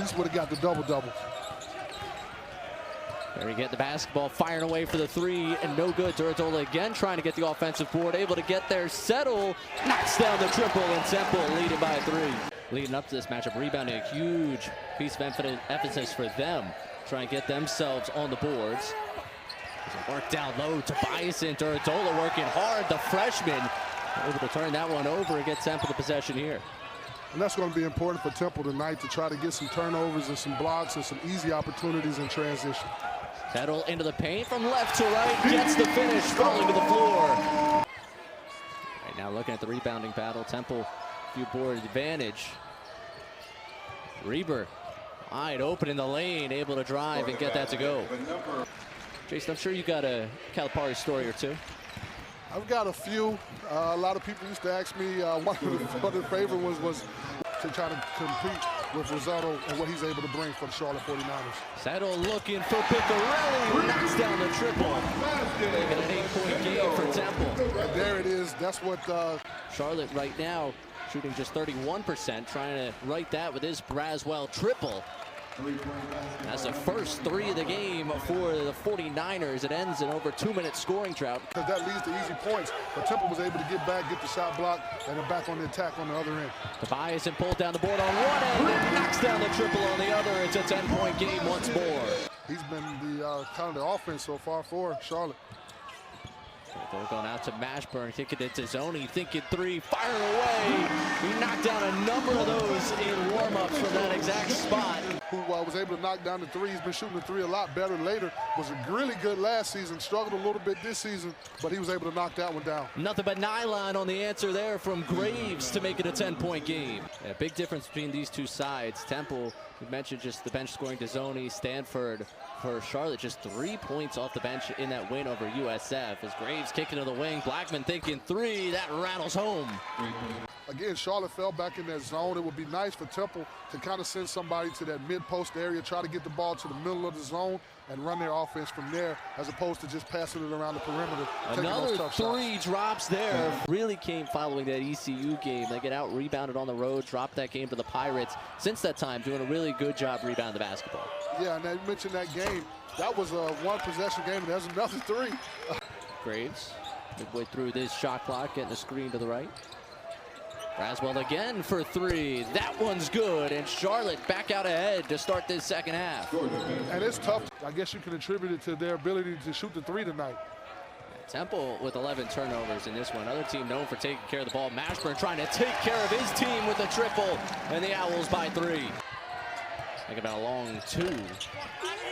least would have got the double-double. There we get the basketball, firing away for the three, and no good. Duratola again trying to get the offensive board, able to get there. Settle knocks down the triple, and Temple leading by 3. Leading up to this matchup, rebounding a huge piece of emphasis for them, trying to get themselves on the boards. There's a work down low, Tobias and Duratola working hard. The freshman able to turn that one over and get Temple the possession here. And that's going to be important for Temple tonight to try to get some turnovers and some blocks and some easy opportunities in transition. Settle into the paint from left to right, gets the finish, falling to the floor. Right now looking at the rebounding battle, Temple, few board advantage. Reber, wide open in the lane, able to drive and get that to go. Jason, I'm sure you got a Calipari story or two. I've got a few. A lot of people used to ask me, one of the favorite ones was to try to compete with Rosado and what he's able to bring for the Charlotte 49ers. Settle looking for Piccarelli, knocks down the triple. Making an 8-point game for Temple. And there it is. That's what Charlotte right now shooting just 31%, trying to right that with his Braswell triple. That's the first 3 of the game for the 49ers. It ends in over 2-minute scoring drought. Because that leads to easy points. But Temple was able to get back, get the shot block, and then back on the attack on the other end. Tobias and pulled down the board on one end and knocks down the triple on the other. It's a 10-point game once more. He's been the kind of the offense so far for Charlotte. They're going out to Mashburn, kicking it to Zoni, thinking 3, firing away. He knocked down a number of those in warm-ups from that exact spot. Who was able to knock down the 3. He's been shooting the 3 a lot better later. Was really good last season, struggled a little bit this season, but he was able to knock that one down. Nothing but nylon on the answer there from Graves to make it a 10-point game. A big difference between these two sides. Temple, we mentioned just the bench scoring to Zoni. Stanford for Charlotte, just 3 points off the bench in that win over USF. As Graves kicking to the wing, Blackman thinking 3, that rattles home. Again, Charlotte fell back in that zone. It would be nice for Temple to kind of send somebody to that mid-post area, try to get the ball to the middle of the zone and run their offense from there, as opposed to just passing it around the perimeter. Another 3 drops there. Really came following that ECU game. They get out rebounded on the road, dropped that game to the Pirates. Since that time, doing a really good job rebounding the basketball. Yeah, and you mentioned that game. That was a 1-possession game, and there's another 3. Graves, midway through this shot clock, getting a screen to the right. Braswell again for 3. That one's good, and Charlotte back out ahead to start this second half. And it's tough. I guess you can attribute it to their ability to shoot the 3 tonight. Temple with 11 turnovers in this one. Other team known for taking care of the ball. Mashburn trying to take care of his team with a triple, and the Owls by 3. Think about a long 2.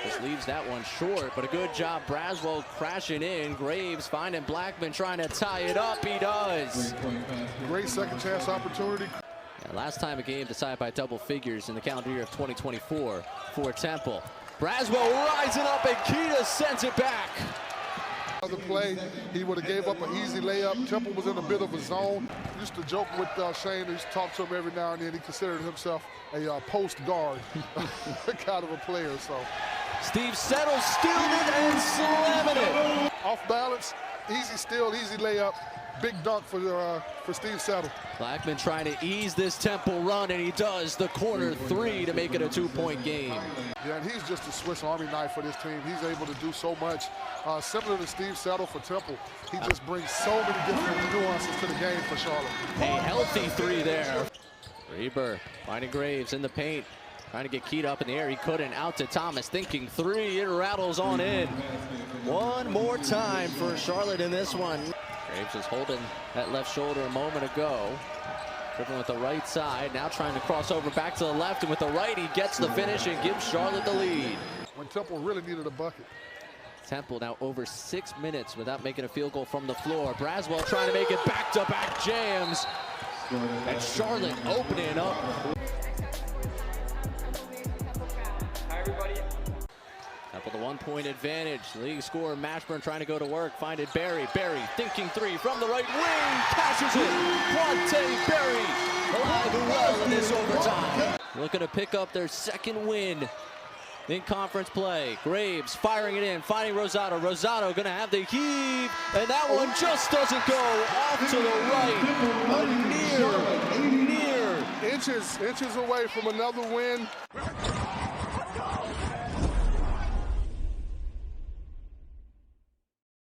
Just leaves that one short, but a good job. Braswell crashing in. Graves finding Blackman trying to tie it up. He does. Great second chance opportunity. Yeah, last time a game decided by double figures in the calendar year of 2024 for Temple. Braswell rising up, and Keita sends it back. Other play, he would have gave up an easy layup. Temple was in a bit of a zone. Used to joke with Shane. He used to talk to him every now and then. He considered himself a post guard kind of a player. So Steve Settle stealing it and slamming it. Off balance, easy steal, easy layup. Big dunk for Steve Settle. Blackman trying to ease this Temple run, and he does. The corner 3 to make it a 2-point game. Yeah, and he's just a Swiss Army knife for this team. He's able to do so much. Similar to Steve Settle for Temple, he just brings so many different nuances to the game for Charlotte. A healthy 3 there. Reber finding Graves in the paint. Trying to get Keita up in the air. He couldn't. Out to Thomas thinking 3. It rattles on in. One more time for Charlotte in this one. Graves was holding that left shoulder a moment ago. Dribbling with the right side. Now trying to cross over back to the left. And with the right, he gets the finish and gives Charlotte the lead. When Temple really needed a bucket. Temple now over 6 minutes without making a field goal from the floor. Braswell trying to make it back-to-back jams. And Charlotte opening up. Hi, everybody. Temple the 1-point advantage. League scorer Mashburn trying to go to work. Finding Berry. Berry thinking 3 from the right wing. Cashes it. Quante Berry alive and well in this overtime. Looking to pick up their second win in conference play. Graves firing it in, finding Rosado. Rosado gonna have the heave, and that one just doesn't go. Off to the right, near, Inches away from another win.